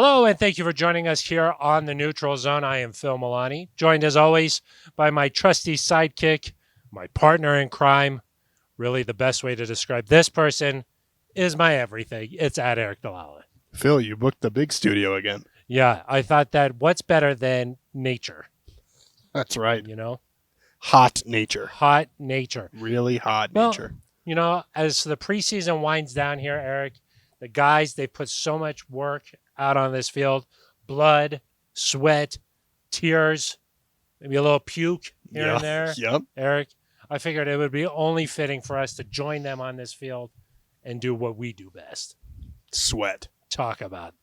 Hello, and thank you for joining us here on the Neutral Zone. I am Phil Milani, joined as always by my trusty sidekick, my partner in crime. Really, the best way to describe this person is my everything. It's at Eric Dalala. Phil, you booked the big studio again. Yeah, I thought that what's better than nature? That's right. You know? Hot nature. Hot nature. Really hot Well, nature. You know, as the preseason winds down here, Eric, the guys, they put so much work out on this field. Blood, sweat, tears, maybe a little puke here and there. Yep. Eric, I figured it would be only fitting for us to join them on this field and do what we do best. Sweat. Talk about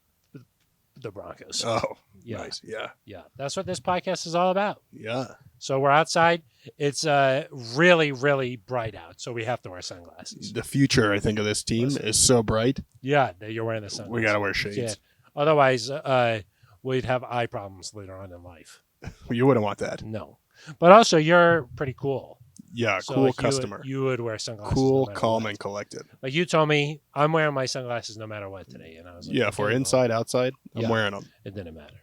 the Broncos. Oh, yeah. Nice. Yeah. Yeah. That's what this podcast is all about. Yeah. So we're outside. It's really, really bright out, so we have to wear sunglasses. The future, I think, of this team is so bright. Yeah, that you're wearing the sunglasses. We got to wear shades. Yeah. Otherwise, we'd have eye problems later on in life. You wouldn't want that. No. But also, you're pretty cool. Yeah, So, cool like, customer. You would wear sunglasses. Cool, no matter calm, what. and collected. Like you told me, I'm wearing my sunglasses no matter what today. And I was like, Yeah, if we're inside, outside, I'm wearing them. It didn't matter.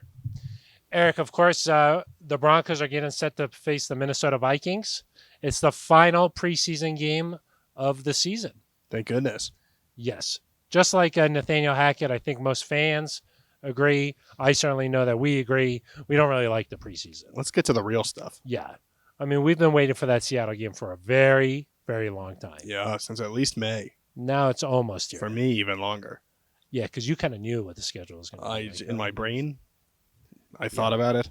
Eric, of course, the Broncos are getting set to face the Minnesota Vikings. It's the final preseason game of the season. Thank goodness. Yes. Just like Nathaniel Hackett, I think most fans agree. I certainly know that we agree. We don't really like the preseason. Let's get to the real stuff. Yeah. I mean, we've been waiting for that Seattle game for a very, very long time. Yeah, since at least May. Now it's almost here. For me, even longer. Yeah, because you kind of knew what the schedule was going to be. In my brain, I thought about it.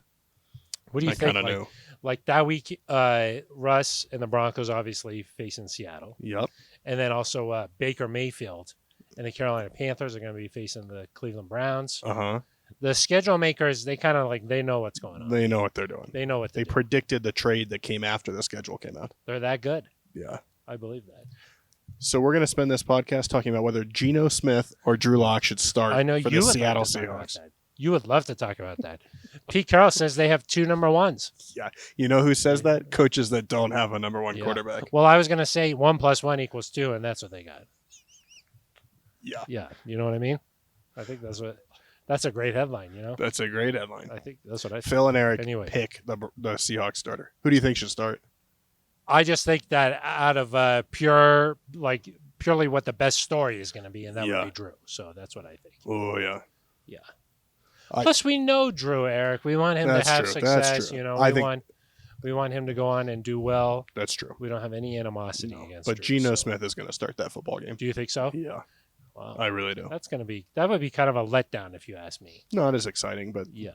What do you think? I kind of knew. Like that week, Russ and the Broncos obviously facing Seattle. Yep. And then also Baker Mayfield and the Carolina Panthers are going to be facing the Cleveland Browns. Uh-huh. The schedule makers, they kind of they know what's going on. They know what they're doing. They know what they predicted the trade that came after the schedule came out. They're that good. Yeah. I believe that. So we're going to spend this podcast talking about whether Geno Smith or Drew Lock should start for the Seattle Seahawks. You would love to talk about that. Pete Carroll says they have 2 number ones. Yeah. You know who says that? Coaches that don't have a number one quarterback. Well, I was going to say 1 + 1 = 2, and that's what they got. Yeah. Yeah. You know what I mean? I think that's a great headline, you know? That's a great headline. I think that's what I think. Phil and Eric anyway. pick the Seahawks starter. Who do you think should start? I just think that out of purely what the best story is going to be, and that would be Drew. So that's what I think. Oh, yeah. Yeah. Plus, we know Drew, Eric. We want him to have success. You know, we want him to go on and do well. That's true. We don't have any animosity against But Drew. Geno Smith is going to start that football game. Do you think so? Yeah. Wow. I really do. That would be kind of a letdown if you ask me. Not as exciting, but yeah.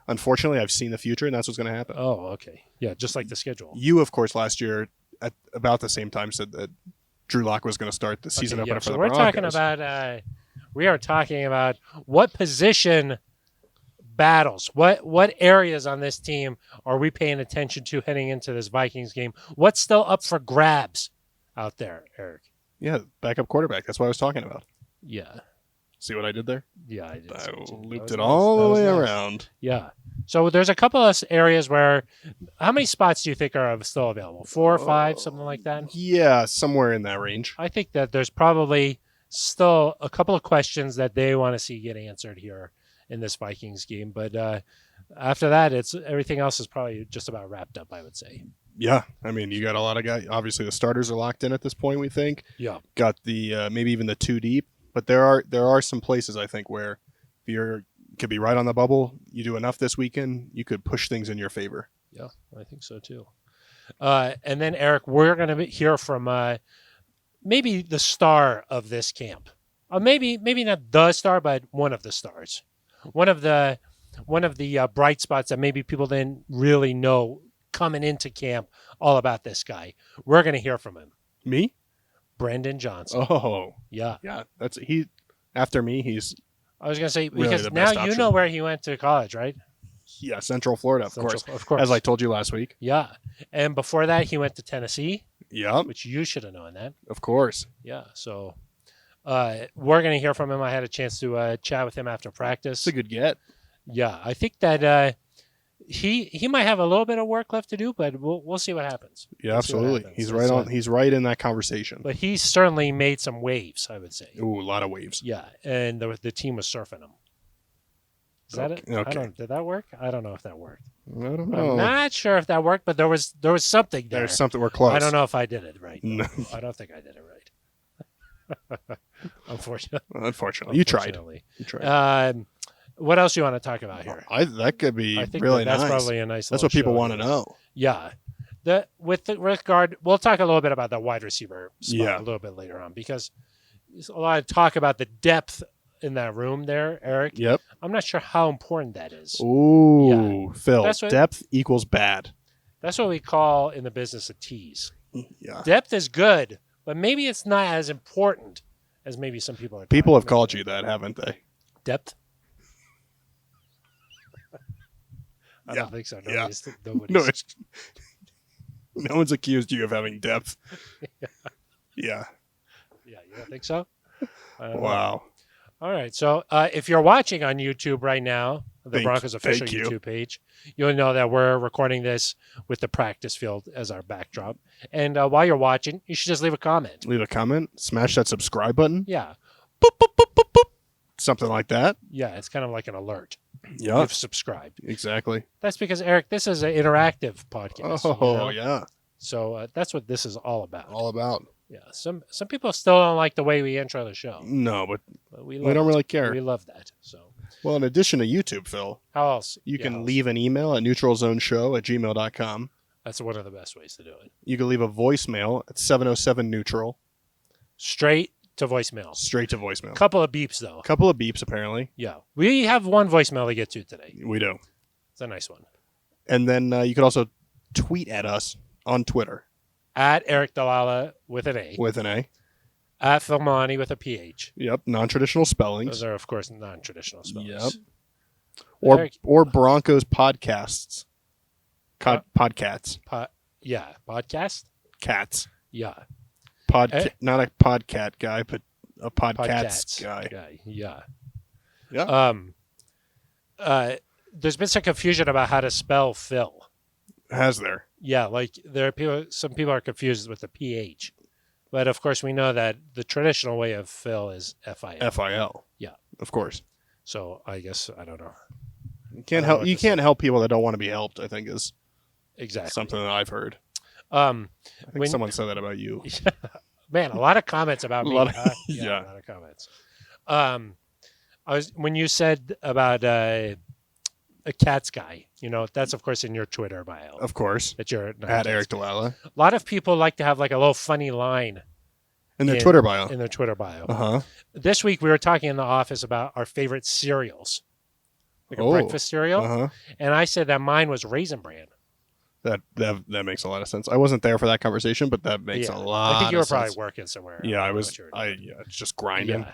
Unfortunately, I've seen the future, and that's what's going to happen. Oh, okay. Yeah, just like the schedule. You, of course, last year at about the same time said that Drew Lock was going to start the season opener for the Broncos. We are talking about what position battles, what areas on this team are we paying attention to heading into this Vikings game? What's still up for grabs out there, Eric? Yeah, backup quarterback. That's what I was talking about. Yeah. See what I did there? Yeah, I did. I looped it all the way around. Yeah. So there's a couple of areas where, how many spots do you think are still available? 4 or 5, something like that? Yeah, somewhere in that range. I think that there's probably still a couple of questions that they want to see get answered here in this Vikings game. But after that, everything else is probably just about wrapped up, I would say. Yeah, I mean, you got a lot of guys. Obviously, the starters are locked in at this point, we think. Yeah. Got the maybe even the 2 deep. But there are some places, I think, where if you could be right on the bubble, you do enough this weekend, you could push things in your favor. Yeah, I think so too. And then, Eric, we're going to hear from maybe the star of this camp. Maybe not the star, but one of the stars. One of the bright spots that maybe people didn't really know coming into camp all about this guy. We're going to hear from him. Me? Brandon Johnson. Oh. Yeah. Yeah, after me, he's I was going to say, really because now you know where he went to college, right? Yeah, Central Florida, of course. As I told you last week. Yeah. And before that, he went to Tennessee. Yeah. Which you should have known that. Of course. Yeah. So we're going to hear from him. I had a chance to chat with him after practice. It's a good get. Yeah. I think that he might have a little bit of work left to do, but we'll see what happens. Yeah, absolutely. He's right on. He's right in that conversation. But he's certainly made some waves, I would say. Ooh, a lot of waves. Yeah, and the team was surfing him. Is that it? Okay. Did that work? I don't know if that worked. I don't know. I'm not sure if that worked, but there was something there. There's something. We're close. I don't know if I did it right. No. I don't think I did it right. Unfortunately, you tried. What else you want to talk about here? That could be I think really that's nice. probably a nice. That's what people want to here. know. Yeah. With regard, we'll talk a little bit about the wide receiver spot a little bit later on because there's a lot of talk about the depth in that room there, Eric. Yep. I'm not sure how important that is. Ooh, Phil. Depth equals bad. That's what we call in the business a tease. Yeah. Depth is good, but maybe it's not as important as maybe some people are. People have called you that, haven't they? Depth. I don't think so. No one's accused you of having depth. Yeah. Yeah, you don't think so? Wow. All right. So if you're watching on YouTube right now, the Broncos official YouTube page, you'll know that we're recording this with the practice field as our backdrop. And while you're watching, you should just leave a comment. Leave a comment. Smash that subscribe button. Yeah. Boop, boop, boop, boop, boop. Something like that. Yeah, it's kind of like an alert. Yeah. You've subscribed. Exactly. That's because, Eric, this is an interactive podcast. Oh, yeah. So that's what this is all about. All about. Yeah. Some people still don't like the way we intro the show. No, but we don't really care. We love that. So. Well, in addition to YouTube, Phil. How else? You can leave an email at neutralzoneshow@gmail.com. That's one of the best ways to do it. You can leave a voicemail at 707-NEUTRAL. Straight to voicemail. Straight to voicemail. Couple of beeps, though. Couple of beeps, apparently. Yeah. We have one voicemail to get to today. We do. It's a nice one. And then you could also tweet at us on Twitter. At Eric Dalala with an A. With an A. At Philmani with a PH. Yep. Non-traditional spellings. Those are, of course, non-traditional spellings. Yep. Or Broncos podcasts. Podcasts. Yeah. Podcast? Cats. Yeah. Not a podcat guy, but a podcasts guy. Yeah. Yeah. There's been some confusion about how to spell Phil. Has there? Yeah, like there are people. Some people are confused with the PH, but of course we know that the traditional way of Phil is FIL. FIL. Yeah, of course. So I guess I don't know. You can't help. You can't help people that don't want to be helped. I think is exactly something that I've heard. I think someone said that about you. Man, a lot of comments about me. A lot of comments. When you said about a Cats guy, that's of course in your Twitter bio. Of course, that you're at Eric Dalala. A lot of people like to have like a little funny line in their Twitter bio. In their Twitter bio. Uh-huh. This week we were talking in the office about our favorite cereals, like a breakfast cereal, and I said that mine was Raisin Bran. That makes a lot of sense. I wasn't there for that conversation, but that makes a lot. I think you were probably sense. working somewhere. Yeah, I was. It's just grinding. Yeah.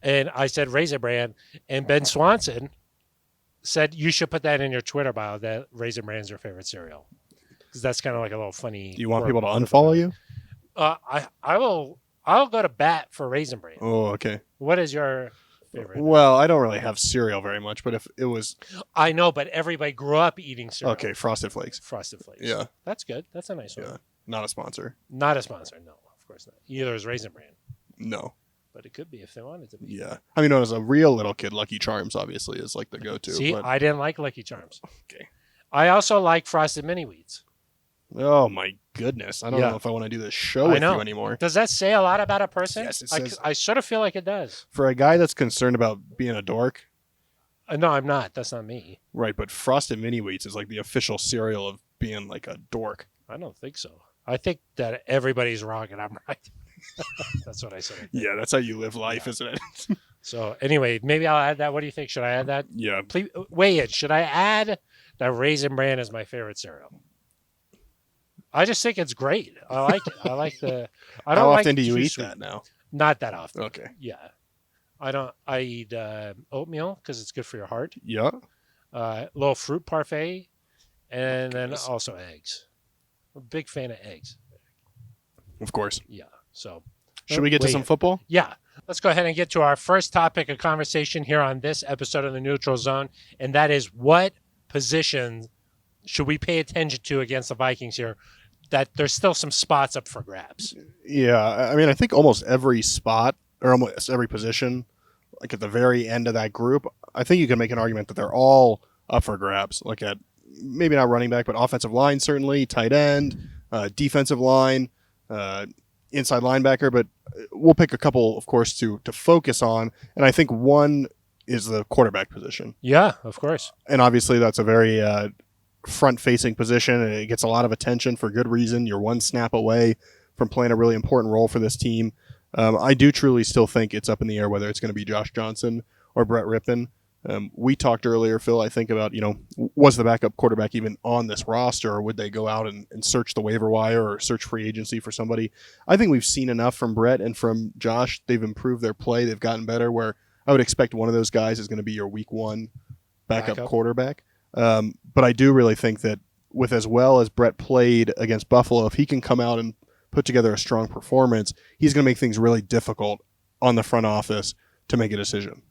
And I said Raisin Bran, and Ben Swanson said you should put that in your Twitter bio that Raisin Bran is your favorite cereal, because that's kind of like a little funny. Do you want people to unfollow you? I'll go to bat for Raisin Bran. Oh, okay. What is your favorite? Well, I don't really have cereal very much, but if it was, I know, but everybody grew up eating cereal. Okay, Frosted Flakes. Frosted Flakes. Yeah, that's good. That's a nice one. Yeah, not a sponsor. Not a sponsor. No, of course not. Either is Raisin Bran. No. But it could be if they wanted to be. Yeah. I mean, as a real little kid, Lucky Charms obviously is like the go-to. See, I didn't like Lucky Charms. Okay. I also like Frosted Mini Wheats. Oh, my goodness. I don't know if I want to do this show with you anymore. Does that say a lot about a person? Yes, it says. I sort of feel like it does. For a guy that's concerned about being a dork. No, I'm not. That's not me. Right, but Frosted Mini Wheats is like the official cereal of being like a dork. I don't think so. I think that everybody's wrong and I'm right. That's what I said. Yeah, that's how you live life, isn't it? So anyway, maybe I'll add that. What do you think? Should I add that? Yeah. Please weigh in. Should I add that Raisin Bran is my favorite cereal? I just think it's great. I like it. I like the. I don't How like often do you eat sweet. that now? Not that often. Okay. Yeah. I don't. I eat oatmeal because it's good for your heart. Yeah. Little fruit parfait, and then also eggs. I'm a big fan of eggs. Of course. Yeah. So, should we get to some football? Yeah. Let's go ahead and get to our first topic of conversation here on this episode of the Neutral Zone, and that is what position should we pay attention to against the Vikings here? That there's still some spots up for grabs. Yeah, I mean, I think almost every spot or almost every position like at the very end of that group, I think you can make an argument that they're all up for grabs. Like at maybe not running back, but offensive line certainly, tight end, defensive line, inside linebacker. But we'll pick a couple, of course, to focus on. And I think one is the quarterback position. Yeah, of course. And obviously that's a very front-facing position, and it gets a lot of attention for good reason. You're one snap away from playing a really important role for this team. I do truly still think it's up in the air whether it's going to be Josh Johnson or Brett Rippon. We talked earlier, Phil, I think about, was the backup quarterback even on this roster, or would they go out and search the waiver wire or search free agency for somebody? I think we've seen enough from Brett and from Josh. They've improved their play. They've gotten better, where I would expect one of those guys is going to be your week one backup quarterback. But I do really think that with as well as Brett played against Buffalo, if he can come out and put together a strong performance, he's going to make things really difficult on the front office to make a decision.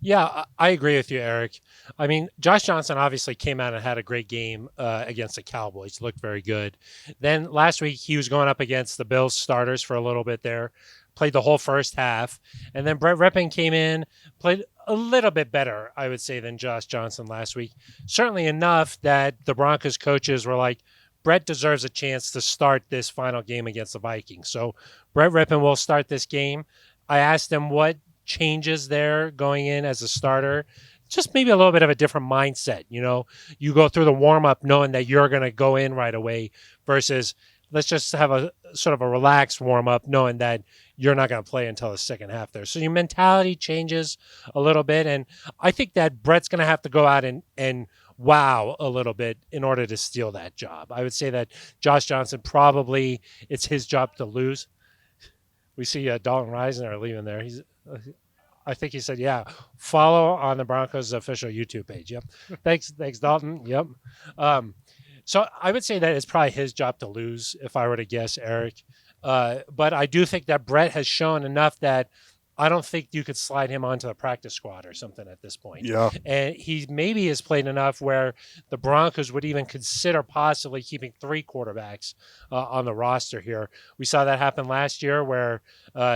Yeah, I agree with you, Eric. I mean, Josh Johnson obviously came out and had a great game against the Cowboys. Looked very good. Then last week he was going up against the Bills starters for a little bit there. Played the whole first half. And then Brett Rippon came in, played a little bit better, I would say, than Josh Johnson last week. Certainly enough that the Broncos coaches were like, Brett deserves a chance to start this final game against the Vikings. So Brett Rippon will start this game. I asked him what changes there going in as a starter. Just maybe a little bit of a different mindset. You go through the warm-up knowing that you're going to go in right away versus let's just have a sort of a relaxed warm-up knowing that you're not going to play until the second half there. So your mentality changes a little bit. And I think that Brett's going to have to go out and wow a little bit in order to steal that job. I would say that Josh Johnson, probably it's his job to lose. We see Dalton Reisner leaving there. I think he said, yeah, follow on the Broncos official YouTube page. Yep. Thanks, Dalton. Yep. So I would say that it's probably his job to lose if I were to guess, Eric. But I do think that Brett has shown enough that I don't think you could slide him onto the practice squad or something at this point. Yeah. And he maybe has played enough where the Broncos would even consider possibly keeping 3 quarterbacks on the roster here. We saw that happen last year where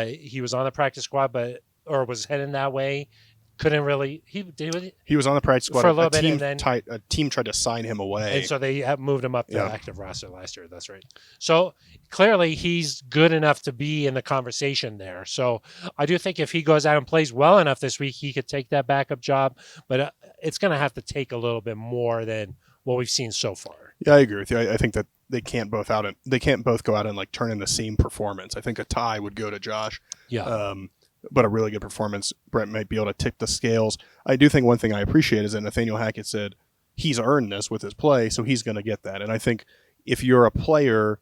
he was on the practice squad, or was heading that way. Couldn't really. He was on the practice squad for a little bit, team, and then a team tried to sign him away, and so they have moved him up to the active roster last year. That's right. So clearly he's good enough to be in the conversation there. So I do think if he goes out and plays well enough this week, he could take that backup job. But it's going to have to take a little bit more than what we've seen so far. Yeah, I agree with you. I think that they can't both go out and like turn in the same performance. I think a tie would go to Josh. Yeah. But a really good performance, Brett might be able to tip the scales. I do think one thing I appreciate is that Nathaniel Hackett said he's earned this with his play, so he's going to get that. And I think if you're a player,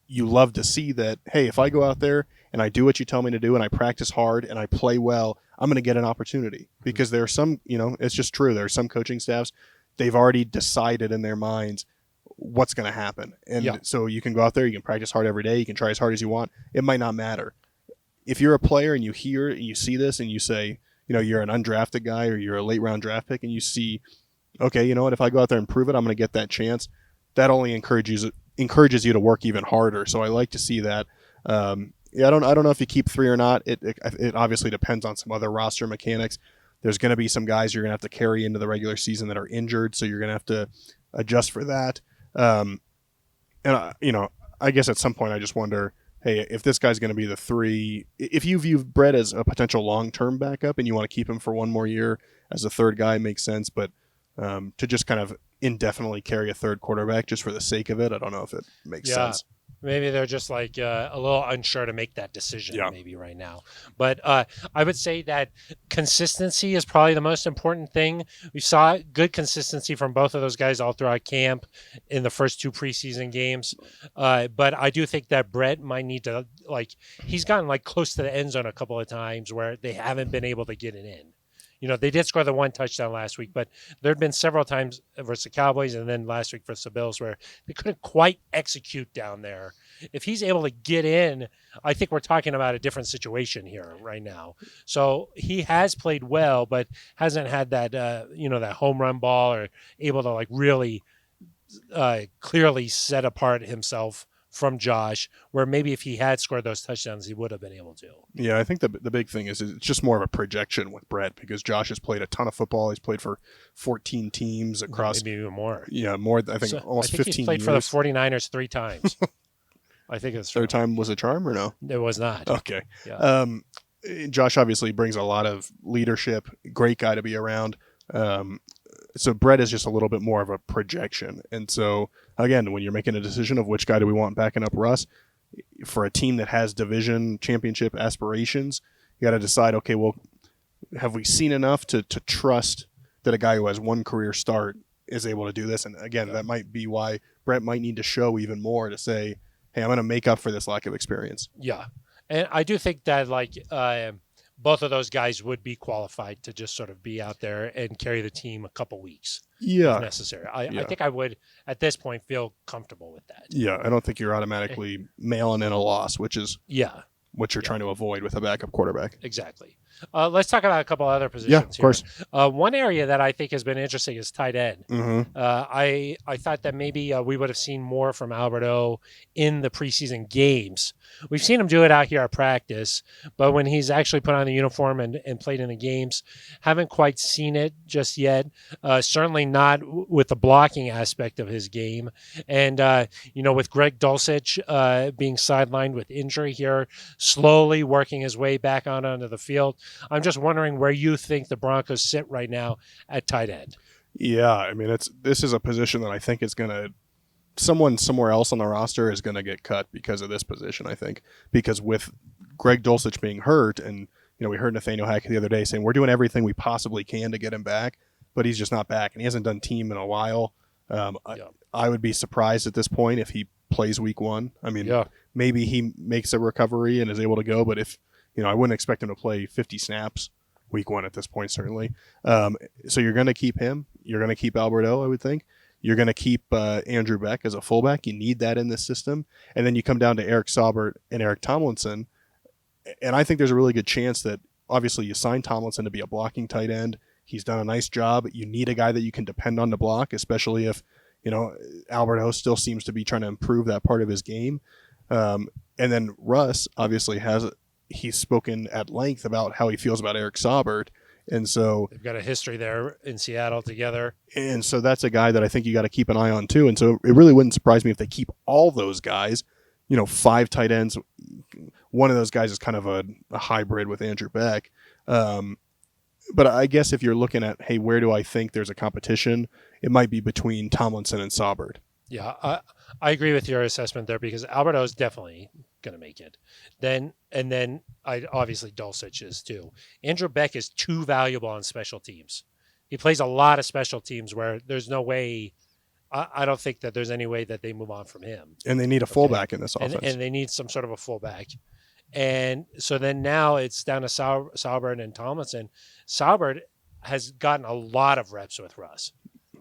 you love to see that, hey, if I go out there and I do what you tell me to do and I practice hard and I play well, I'm going to get an opportunity. Because there are some, it's just true. There are some coaching staffs, they've already decided in their minds what's going to happen. And so you can go out there, you can practice hard every day, you can try as hard as you want. It might not matter. If you're a player and you hear and you see this and you say, you're an undrafted guy or you're a late round draft pick and you see, okay, you know what, if I go out there and prove it, I'm going to get that chance. That only encourages you to work even harder. So I like to see that. I don't know if you keep 3 or not. It obviously depends on some other roster mechanics. There's going to be some guys you're going to have to carry into the regular season that are injured, so you're going to have to adjust for that. I guess at some point I just wonder, hey, if this guy's going to be the 3, if you view Brett as a potential long-term backup and you want to keep him for one more year as a third guy, makes sense. But to just kind of indefinitely carry a third quarterback just for the sake of it, I don't know if it makes sense. Maybe they're just like a little unsure to make that decision maybe right now. But I would say that consistency is probably the most important thing. We saw good consistency from both of those guys all throughout camp in the first 2 preseason games. But I do think that Brett might need to, he's gotten close to the end zone a couple of times where they haven't been able to get it in. They did score the 1 touchdown last week, but there had been several times versus the Cowboys and then last week versus the Bills where they couldn't quite execute down there. If he's able to get in, I think we're talking about a different situation here right now. So he has played well, but hasn't had that, that home run ball or able to really clearly set apart himself from Josh, where maybe if he had scored those touchdowns, he would have been able to. Yeah, I think the big thing is it's just more of a projection with Brett because Josh has played a ton of football. He's played for 14 teams across. Maybe even more. Yeah, more. I think almost 15 he's played years. for the 49ers 3 times. I think it's Third time was a charm or no? It was not. Okay. Yeah. Josh obviously brings a lot of leadership. Great guy to be around. So Brett is just a little bit more of a projection. And so, again, when you're making a decision of which guy do we want backing up Russ, for a team that has division championship aspirations, you got to decide, okay, well, have we seen enough to trust that a guy who has one career start is able to do this? And again, that might be why Brett might need to show even more to say, hey, I'm going to make up for this lack of experience. Yeah. And I do think that, like, both of those guys would be qualified to just sort of be out there and carry the team a couple weeks if necessary. I think I would, at this point, feel comfortable with that. Yeah, I don't think you're automatically mailing in a loss, which is what you're trying to avoid with a backup quarterback. Exactly. Let's talk about a couple other positions. Yeah, of course. One area that I think has been interesting is tight end. Mm-hmm. I thought that maybe we would have seen more from Alberto in the preseason games. We've seen him do it out here at practice, but when he's actually put on the uniform and played in the games, haven't quite seen it just yet. Certainly not with the blocking aspect of his game. And, with Greg Dulcich being sidelined with injury here, slowly working his way back onto the field, I'm just wondering where you think the Broncos sit right now at tight end. Yeah, I mean, this is a position that I think is going to someone somewhere else on the roster is going to get cut because of this position, I think. Because with Greg Dulcich being hurt, and we heard Nathaniel Hackett the other day saying we're doing everything we possibly can to get him back, but he's just not back, and he hasn't done team in a while. I would be surprised at this point if he plays week 1. I mean, maybe he makes a recovery and is able to go, but if I wouldn't expect him to play 50 snaps week 1 at this point, certainly. So you're going to keep him. You're going to keep Alberto, I would think. You're going to keep Andrew Beck as a fullback. You need that in this system. And then you come down to Eric Schobert and Eric Tomlinson. And I think there's a really good chance that, obviously, you sign Tomlinson to be a blocking tight end. He's done a nice job. You need a guy that you can depend on to block, especially if, Alberto still seems to be trying to improve that part of his game. And then Russ, obviously, he's spoken at length about how he feels about Eric Schobert. And so they've got a history there in Seattle together. And so that's a guy that I think you got to keep an eye on too. And so it really wouldn't surprise me if they keep all those guys, 5 tight ends. One of those guys is kind of a hybrid with Andrew Beck. But I guess if you're looking at, hey, where do I think there's a competition? It might be between Tomlinson and Schobert. Yeah, I agree with your assessment there because Alberto is definitely going to make it. Then obviously Dulcich is too. Andrew Beck is too valuable on special teams. He plays a lot of special teams where there's no way. I don't think that there's any way that they move on from him. And they need a fullback in this offense. And they need some sort of a fullback. And so then now it's down to Schobert and Tomlinson. Schobert has gotten a lot of reps with Russ,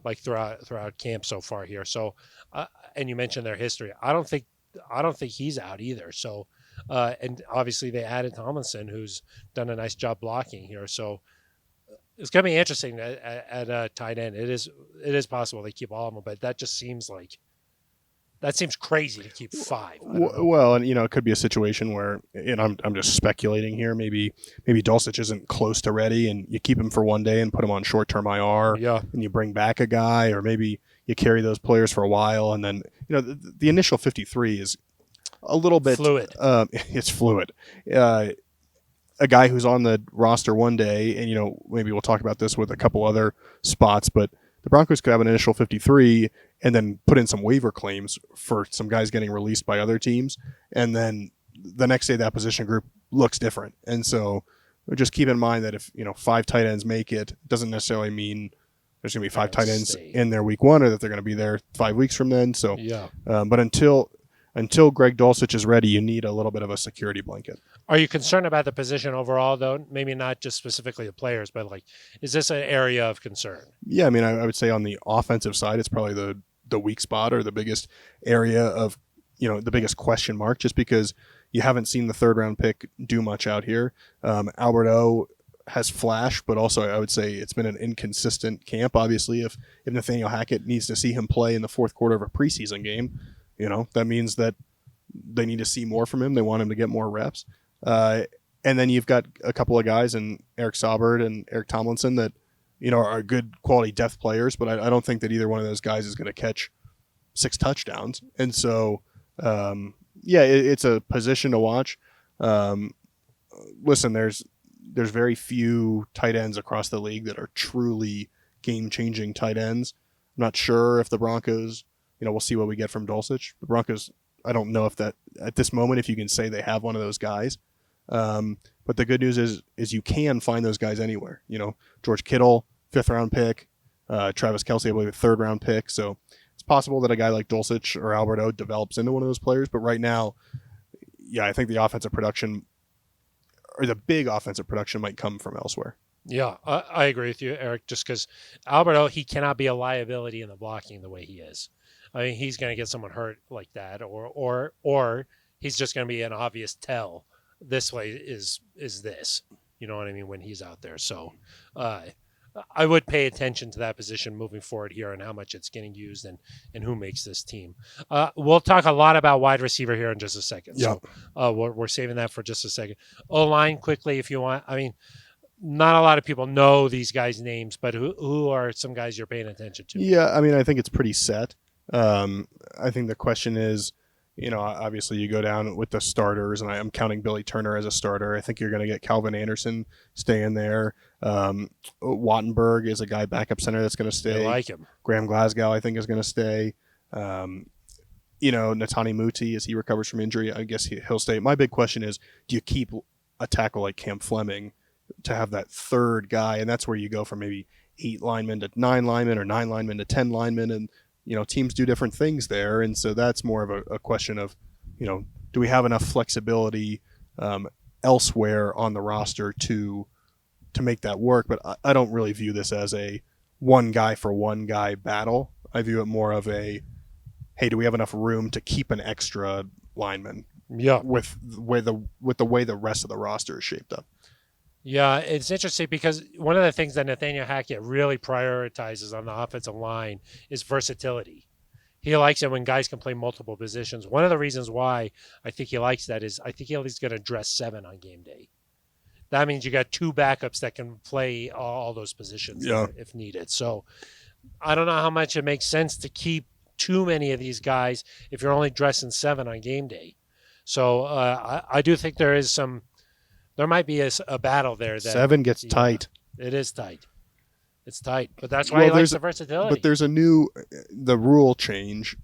like throughout camp so far here. So, and you mentioned their history. I don't think he's out either. So, and obviously they added Tomlinson, who's done a nice job blocking here. So it's going to be interesting at tight end. It is possible they keep all of them, but that just seems crazy to keep 5. Well, and it could be a situation where, I'm just speculating here. Maybe Dulcich isn't close to ready, and you keep him for one day and put him on short-term IR. Yeah. And you bring back a guy, or maybe you carry those players for a while, and then the initial 53 is a little bit fluid. It's fluid. A guy who's on the roster one day, and maybe we'll talk about this with a couple other spots, but the Broncos could have an initial 53 and then put in some waiver claims for some guys getting released by other teams. And then the next day that position group looks different. And so just keep in mind that if, 5 tight ends make it, doesn't necessarily mean there's going to be 5 tight ends in there week 1 or that they're going to be there 5 weeks from then. So, but until Greg Dulcich is ready, you need a little bit of a security blanket. Are you concerned about the position overall, though? Maybe not just specifically the players, but is this an area of concern? Yeah, I mean, I would say on the offensive side, it's probably the weak spot or the biggest area of, the biggest question mark, just because you haven't seen the 3rd round pick do much out here. Alberto has flashed, but also I would say it's been an inconsistent camp. Obviously, if Nathaniel Hackett needs to see him play in the 4th quarter of a preseason game, that means that they need to see more from him. They want him to get more reps. And then you've got a couple of guys in Eric Schobert and Eric Tomlinson that, are good quality depth players, but I don't think that either one of those guys is going to catch 6 touchdowns. And so, it's a position to watch. Listen, there's very few tight ends across the league that are truly game-changing tight ends. I'm not sure if the Broncos, we'll see what we get from Dulcich. The Broncos, I don't know if that at this moment, if you can say they have one of those guys. But the good news is you can find those guys anywhere. George Kittle, 5th round pick, Travis Kelce, I believe, a 3rd round pick. So it's possible that a guy like Dulcich or Alberto develops into one of those players. But right now, I think the offensive production or the big offensive production might come from elsewhere. Yeah, I agree with you, Eric, just because Alberto, he cannot be a liability in the blocking the way he is. I mean, he's going to get someone hurt like that, or he's just going to be an obvious tell. This way is this, you know what I mean, when he's out there. So I would pay attention to that position moving forward here and how much it's getting used and who makes this team. We'll talk a lot about wide receiver here in just a second. Yep. So we're saving that for just a second. O-line quickly if you want. I mean, not a lot of people know these guys' names, but who are some guys you're paying attention to? Yeah, I mean, I think it's pretty set. I think the question is, obviously you go down with the starters, and I'm counting Billy Turner as a starter. I think you're going to get Calvin Anderson staying there. Wattenberg is a guy backup center that's going to stay. I like him. Graham Glasgow, I think, is going to stay. Netani Muti, as he recovers from injury, I guess he'll stay. My big question is, do you keep a tackle like Cam Fleming to have that third guy? And that's where you go from maybe 8 linemen to 9 linemen or 9 linemen to 10 linemen. And, teams do different things there. And so that's more of a question of, do we have enough flexibility elsewhere on the roster to make that work? But I don't really view this as a one guy for one guy battle. I view it more of a, hey, do we have enough room to keep an extra lineman? Yeah. With the way the rest of the roster is shaped up. Yeah, it's interesting because one of the things that Nathaniel Hackett really prioritizes on the offensive line is versatility. He likes it when guys can play multiple positions. One of the reasons why I think he likes that is I think he's going to dress 7 on game day. That means you got 2 backups that can play all those positions if needed. So I don't know how much it makes sense to keep too many of these guys if you're only dressing 7 on game day. So I do think there might be a battle there. That 7 gets tight. It is tight. It's tight, but that's why he likes the versatility. But there's the rule change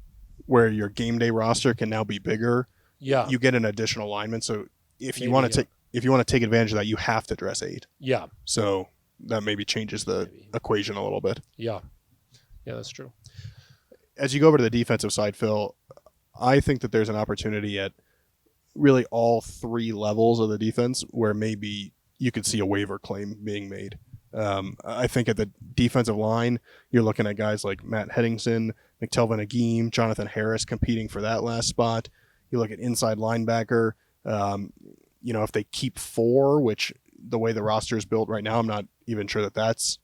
where your game day roster can now be bigger. Yeah, you get an additional lineman. So if you want to take advantage of that, you have to dress 8. Yeah. So that maybe changes the equation a little bit. Yeah, that's true. As you go over to the defensive side, Phil, I think that there's an opportunity at really all 3 levels of the defense where maybe you could see a waiver claim being made. I think at the defensive line, you're looking at guys like Matt Henningsen, McTelvin Agim, Jonathan Harris competing for that last spot. You look at inside linebacker. If they keep 4, which the way the roster is built right now, I'm not even sure that that's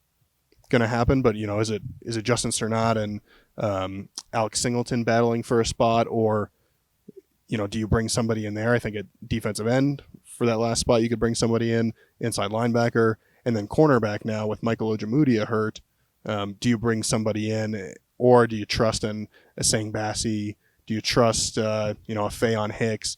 going to happen. But is it Justin Cernat and Alex Singleton battling for a spot, or do you bring somebody in there? I think at defensive end for that last spot, you could bring somebody in, inside linebacker, and then cornerback now with Michael Ojemudia hurt. Do you bring somebody in, or do you trust in a Sang Bassi? Do you trust, a Fayon Hicks?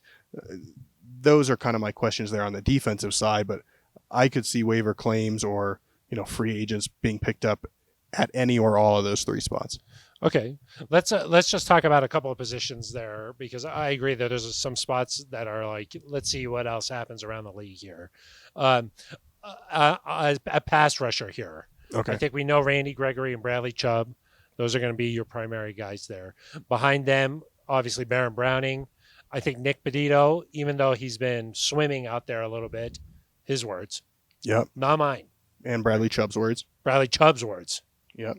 Those are kind of my questions there on the defensive side, but I could see waiver claims or, free agents being picked up at any or all of those 3 spots. Okay, let's just talk about a couple of positions there, because I agree that there's some spots that are like, let's see what else happens around the league here. A pass rusher here. Okay. I think we know Randy Gregory and Bradley Chubb. Those are going to be your primary guys there. Behind them, obviously Baron Browning. I think Nick Pedito, even though he's been swimming out there a little bit, his words. Yep. Not mine. And Bradley Chubb's words. Bradley Chubb's words. Yep.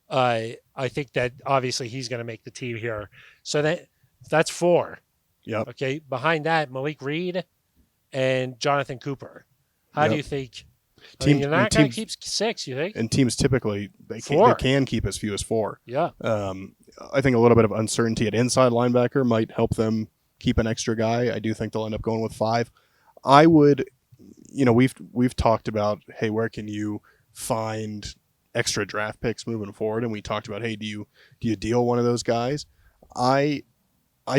I think that obviously he's going to make the team here. So that's 4. Yep. Okay. Behind that, Malik Reed and Jonathan Cooper. How do you think? You're not going to keep 6, you think? And teams typically they can keep as few as 4. Yeah. I think a little bit of uncertainty at inside linebacker might help them keep an extra guy. I do think they'll end up going with 5. I would, we've talked about, hey, where can you find extra draft picks moving forward? And we talked about, hey, do you deal one of those guys? I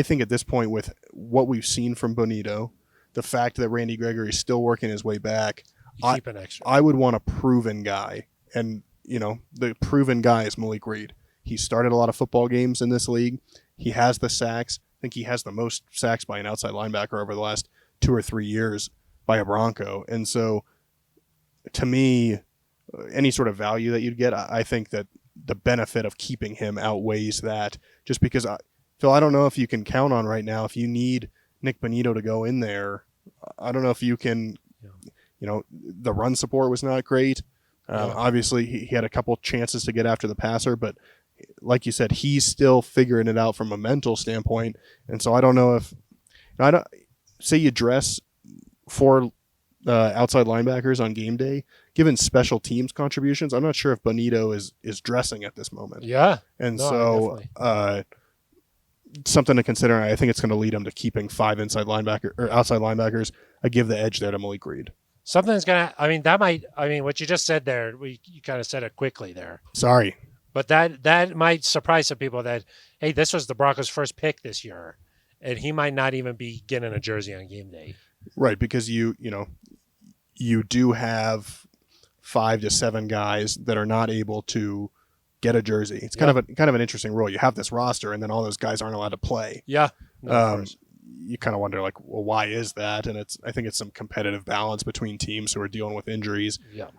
think at this point, with what we've seen from Bonito, the fact that Randy Gregory is still working his way back, Keep an extra. I would want a proven guy. And, the proven guy is Malik Reed. He started a lot of football games in this league. He has the sacks. I think he has the most sacks by an outside linebacker over the last 2 or 3 years by a Bronco. And so, to me, any sort of value that you'd get, I think that the benefit of keeping him outweighs that. Just because, Phil, I don't know if you can count on right now, if you need Nick Bonito to go in there, I don't know if you can, the run support was not great. Obviously, he had a couple chances to get after the passer, but like you said, he's still figuring it out from a mental standpoint. And so I don't know if say you dress 4 outside linebackers on game day, given special teams contributions. I'm not sure if Bonito is dressing at this moment. Yeah. And something to consider. I think it's going to lead him to keeping 5 outside linebackers. I give the edge there to Malik Reed. Something's going to, what you just said there, you kind of said it quickly there. Sorry. But that might surprise some people that, hey, this was the Broncos' first pick this year, and he might not even be getting a jersey on game day. Right, because you do have 5 to 7 guys that are not able to get a jersey. It's kind of an interesting rule. You have this roster, and then all those guys aren't allowed to play. Yeah. No, of course. You kind of wonder, like, well, why is that? And I think it's some competitive balance between teams who are dealing with injuries. Yeah.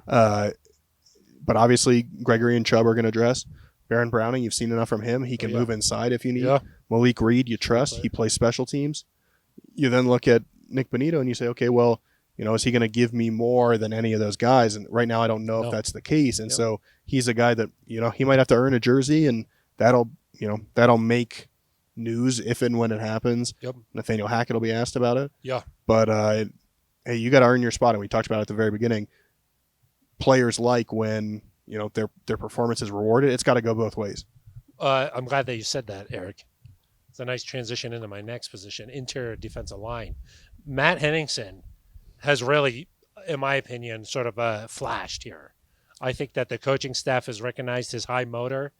But obviously, Gregory and Chubb are going to dress. Baron Browning, you've seen enough from him. He can move inside if you need. Yeah. Malik Reed, you trust. He plays special teams. You then look at Nick Bonito and you say, okay, well, is he going to give me more than any of those guys? And right now, I don't know if that's the case. And so he's a guy that, he might have to earn a jersey, and that'll make news if and when it happens. Yep. Nathaniel Hackett will be asked about it. Yeah. But, hey, you got to earn your spot. And we talked about it at the very beginning. Players like when, their performance is rewarded. It's got to go both ways. I'm glad that you said that, Eric. It's a nice transition into my next position, interior defensive line. Matt Henningsen has really, in my opinion, sort of flashed here. I think that the coaching staff has recognized his high motor.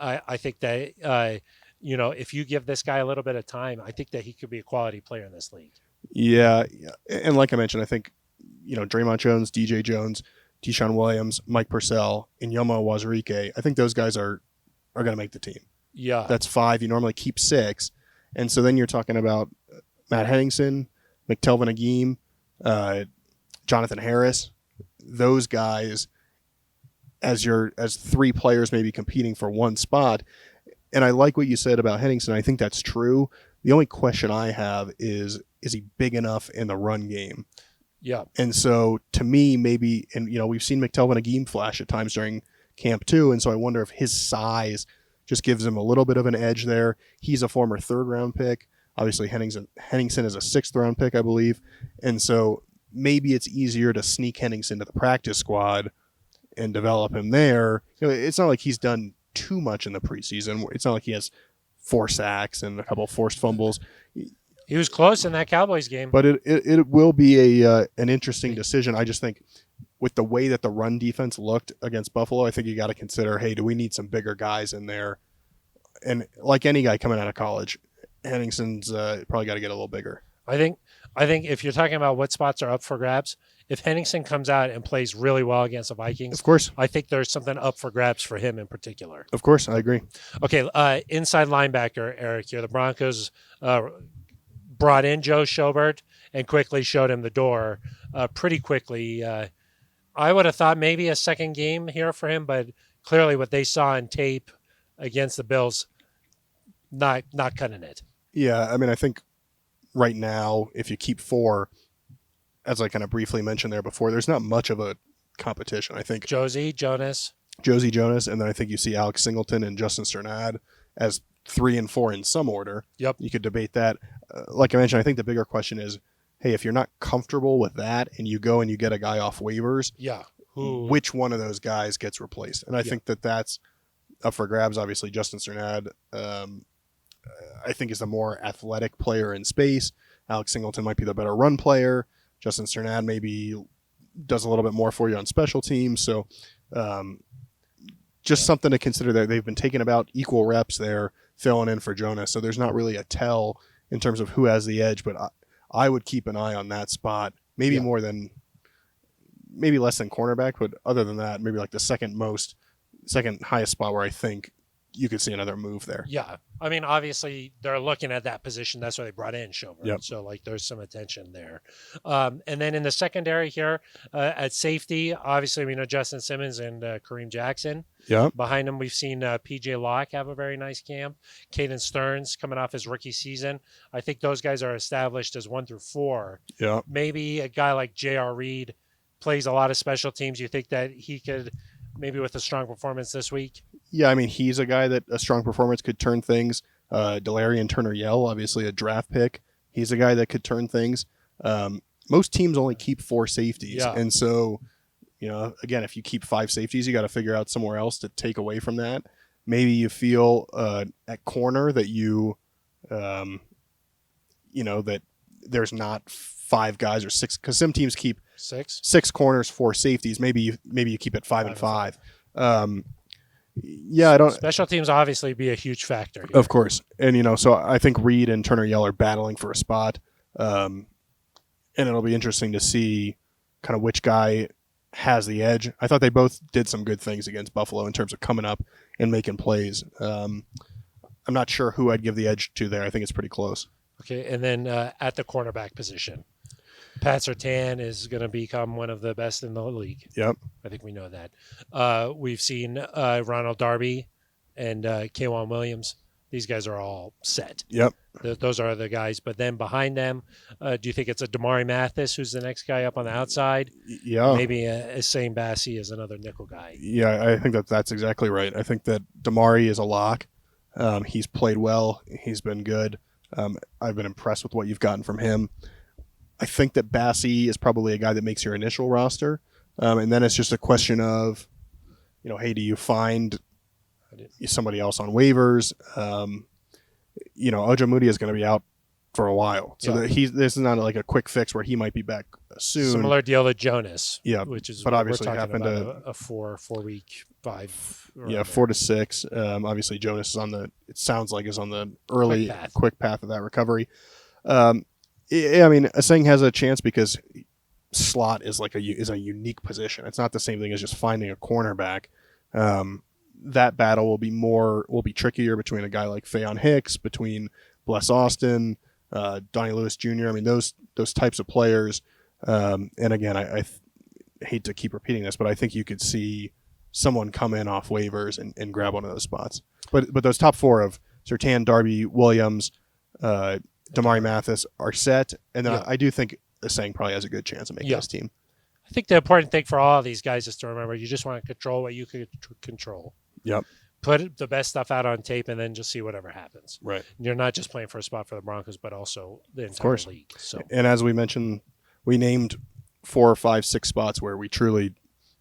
I think that, if you give this guy a little bit of time, I think that he could be a quality player in this league. Yeah. And like I mentioned, I think, Draymond Jones, DJ Jones, Deshaun Williams, Mike Purcell, and Yoma Wazirike, I think those guys are going to make the team. Yeah. That's 5. You normally keep 6. And so then you're talking about Matt Henningsen, McTelvin Agim, Jonathan Harris, those guys as 3 players maybe competing for one spot. And I like what you said about Henningsen. I think that's true. The only question I have is he big enough in the run game? Yeah. And so to me, maybe, and we've seen McTelvin Agim flash at times during camp too. And so I wonder if his size just gives him a little bit of an edge there. He's a former 3rd-round pick. Obviously, Henningsen is a 6th-round pick, I believe. And so maybe it's easier to sneak Henningsen to the practice squad and develop him there. It's not like he's done too much in the preseason. It's not like he has 4 sacks and a couple of forced fumbles. He was close in that Cowboys game. But it will be an interesting decision. I just think with the way that the run defense looked against Buffalo, I think you got to consider, hey, do we need some bigger guys in there? And like any guy coming out of college, Henningsen's probably got to get a little bigger. I think if you're talking about what spots are up for grabs, if Henningsen comes out and plays really well against the Vikings, of course, I think there's something up for grabs for him in particular. Of course, I agree. Okay, inside linebacker, Eric, here. The Broncos brought in Joe Schobert and quickly showed him the door pretty quickly. I would have thought maybe a second game here for him, but clearly what they saw on tape against the Bills, not cutting it. Yeah, I mean, I think right now, if you keep 4, as I kind of briefly mentioned there before, there's not much of a competition. I think Josie Jonas, and then I think you see Alex Singleton and Justin Sternad as 3 and 4 in some order. Yep. You could debate that. Like I mentioned, I think the bigger question is, hey, if you're not comfortable with that and you go and you get a guy off waivers, which one of those guys gets replaced? And I think that that's up for grabs. Obviously, Justin Sternad I think is the more athletic player in space. Alex Singleton might be the better run player. Justin Cernad maybe does a little bit more for you on special teams. So just something to consider there. They've been taking about equal reps there, filling in for Jonas. So there's not really a tell in terms of who has the edge, but I would keep an eye on that spot. Maybe more than, maybe less than cornerback, but other than that, maybe like the second highest spot where I think you could see another move there. Yeah. I mean, obviously, they're looking at that position. That's why they brought in Shobert. Yep. So, like, there's some attention there. And then in the secondary here at safety, obviously, we know Justin Simmons and Kareem Jackson. Yeah. Behind them, we've seen P.J. Locke have a very nice camp. Caden Stearns coming off his rookie season. I think those guys are established as 1 through 4. Yeah. Maybe a guy like J.R. Reed plays a lot of special teams. You think that he could, maybe with a strong performance this week? Yeah, I mean, he's a guy that a strong performance could turn things. Delarian Turner-Yell, obviously a draft pick. He's a guy that could turn things. Most teams only keep 4 safeties. Yeah. And so, again, if you keep 5 safeties, you got to figure out somewhere else to take away from that. Maybe you feel at corner that that there's not 5 guys or 6, because some teams keep 6 corners, 4 safeties. Maybe you keep it 5 and 5. Yeah, I don't. Special teams obviously be a huge factor here. Of course, and so I think Reed and Turner-Yell are battling for a spot, and it'll be interesting to see kind of which guy has the edge. I thought they both did some good things against Buffalo in terms of coming up and making plays. I'm not sure who I'd give the edge to there. I think it's pretty close. Okay, and then at the cornerback position, Pat Surtain is going to become one of the best in the league. Yep. I think we know that. We've seen Ronald Darby and K'Wan Williams. These guys are all set. Yep. Those are the guys. But then behind them, do you think it's a Damari Mathis who's the next guy up on the outside? Yeah. Maybe a Same Bassi is another nickel guy. Yeah, I think that's exactly right. I think that Damari is a lock. He's played well. He's been good. I've been impressed with what you've gotten from him. I think that Bassi is probably a guy that makes your initial roster. And then it's just a question of, hey, do you find somebody else on waivers? Ojamudi is going to be out for a while. So this is not like a quick fix where he might be back soon. Similar deal to Jonas. Yeah. Which is, but obviously we're talking happened about a 4-week 5. 4 to 6. Obviously Jonas is it sounds like is on the early quick path of that recovery. I mean, Aseng has a chance because slot is is a unique position. It's not the same thing as just finding a cornerback. That battle will be trickier between a guy like Faion Hicks, between Bless Austin, Donnie Lewis Jr. I mean, those types of players. And again, I hate to keep repeating this, but I think you could see someone come in off waivers and grab one of those spots. But those top 4 of Surtain, Darby, Williams, Damari Mathis are set, and then I do think Aseng probably has a good chance of making this team. I think the important thing for all of these guys is to remember you just want to control what you could control. Yep. Put the best stuff out on tape and then just see whatever happens. Right. You're not just playing for a spot for the Broncos, but also the entire league. So, and as we mentioned, we named 4 or 5, 6 spots where we truly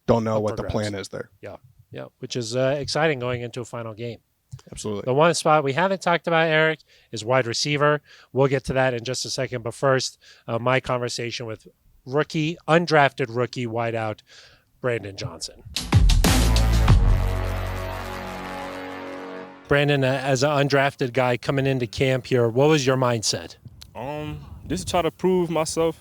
don't know what the plan is there. Yeah. Yeah. Which is exciting going into a final game. Absolutely. The one spot we haven't talked about, Eric, is wide receiver. We'll get to that in just a second. But first, my conversation with undrafted rookie wideout, Brandon Johnson. Brandon, as an undrafted guy coming into camp here, what was your mindset? Just to try to prove myself,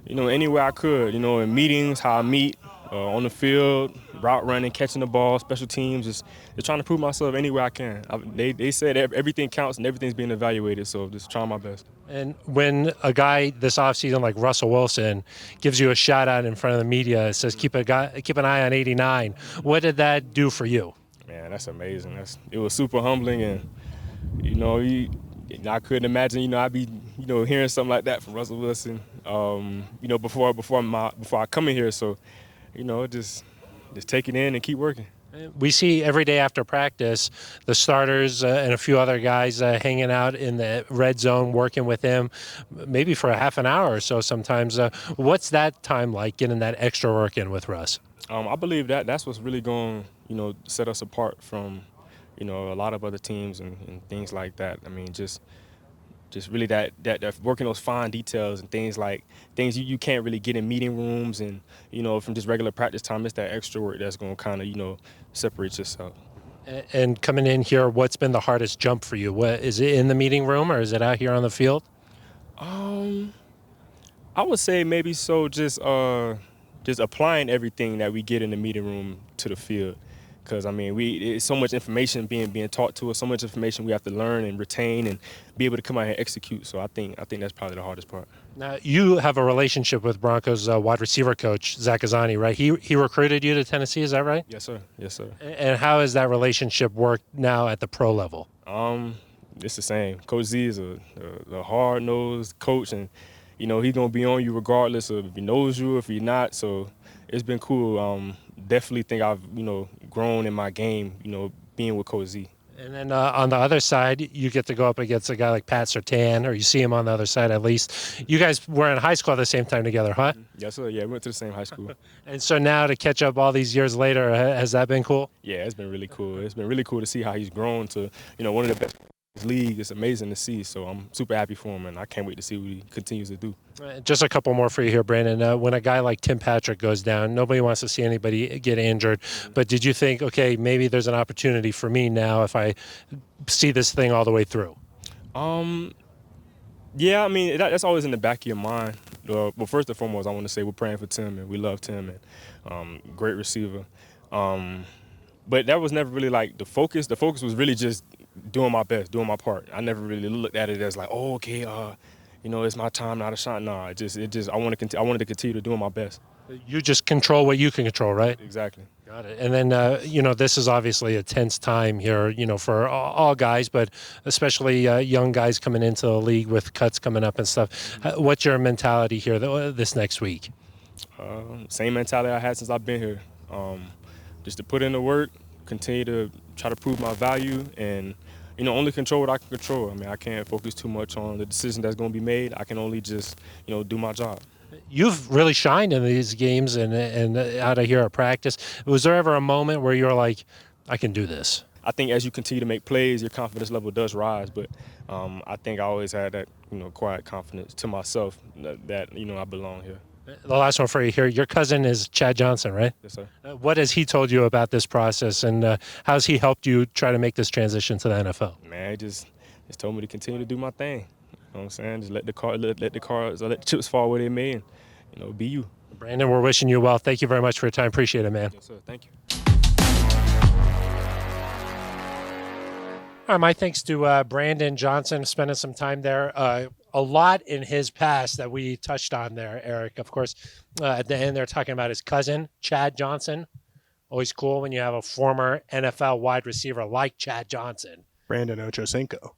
any way I could, in meetings, how I meet, on the field, route running, catching the ball, special teams, just trying to prove myself any way I can. They said everything counts and everything's being evaluated, so just trying my best. And when a guy this offseason like Russell Wilson gives you a shout out in front of the media, says keep an eye on 89, what did that do for you? Man, that's amazing. It was super humbling, and I couldn't imagine I'd be hearing something like that from Russell Wilson before I come in here. So just take it in and keep working. We see every day after practice the starters and a few other guys hanging out in the red zone working with him maybe for a half an hour or so sometimes. What's that time like, getting that extra work in with Russ? I believe that's what's really going to set us apart from a lot of other teams and things like that. I mean, just really that working those fine details and things you can't really get in meeting rooms and from just regular practice time. It's that extra work that's going to kind of separate yourself. And coming in here, what's been the hardest jump for you? What is it, in the meeting room or is it out here on the field? I would say maybe so. Just applying everything that we get in the meeting room to the field. Because I mean, it's so much information being taught to us, so much information we have to learn and retain and be able to come out here and execute. So I think that's probably the hardest part. Now you have a relationship with Broncos wide receiver coach Zach Azani, right? He recruited you to Tennessee, is that right? Yes, sir. Yes, sir. And how has that relationship worked now at the pro level? It's the same. Coach Z is a hard-nosed coach, and he's gonna be on you regardless of if he knows you or if he's not. So it's been cool. Definitely think I've grown in my game. Being with Coach Z. And then on the other side, you get to go up against a guy like Pat Surtain, or you see him on the other side at least. You guys were in high school at the same time together, huh? Yes, sir. Yeah, we went to the same high school. And so now to catch up all these years later, has that been cool? Yeah, it's been really cool. It's been really cool to see how he's grown to one of the best in the league. It's amazing to see. So I'm super happy for him, and I can't wait to see what he continues to do. Just a couple more for you here, Brandon. When a guy like Tim Patrick goes down, nobody wants to see anybody get injured. But did you think, okay, maybe there's an opportunity for me now if I see this thing all the way through? Yeah, I mean, that's always in the back of your mind. Well, first and foremost, I want to say we're praying for Tim, and we love Tim, and great receiver. But that was never really like the focus. The focus was really just doing my best, doing my part. I never really looked at it as like, oh, okay, it's my time now to shine. No, I wanted to continue to do my best. You just control what you can control, right? Exactly. Got it. And then, this is obviously a tense time here, for all guys, but especially young guys coming into the league with cuts coming up and stuff. What's your mentality here this next week? Same mentality I had since I've been here. Just to put in the work, continue to try to prove my value, and only control what I can control. I mean, I can't focus too much on the decision that's going to be made. I can only just, do my job. You've really shined in these games and out of here at practice. Was there ever a moment where you were like, I can do this? I think as you continue to make plays, your confidence level does rise. But I think I always had that, quiet confidence to myself that I belong here. The last one for you here. Your cousin is Chad Johnson, right? Yes, sir. What has he told you about this process, and how's he helped you try to make this transition to the NFL? Man, he just told me to continue to do my thing. You know what I'm saying? Just let the chips fall where they may, and be you. Brandon, we're wishing you well. Thank you very much for your time. Appreciate it, man. Yes, sir. Thank you. All right, my thanks to Brandon Johnson, spending some time there. A lot in his past that we touched on there, Eric. Of course, at the end, they're talking about his cousin, Chad Johnson. Always cool when you have a former NFL wide receiver like Chad Johnson. Brandon Ochocinco.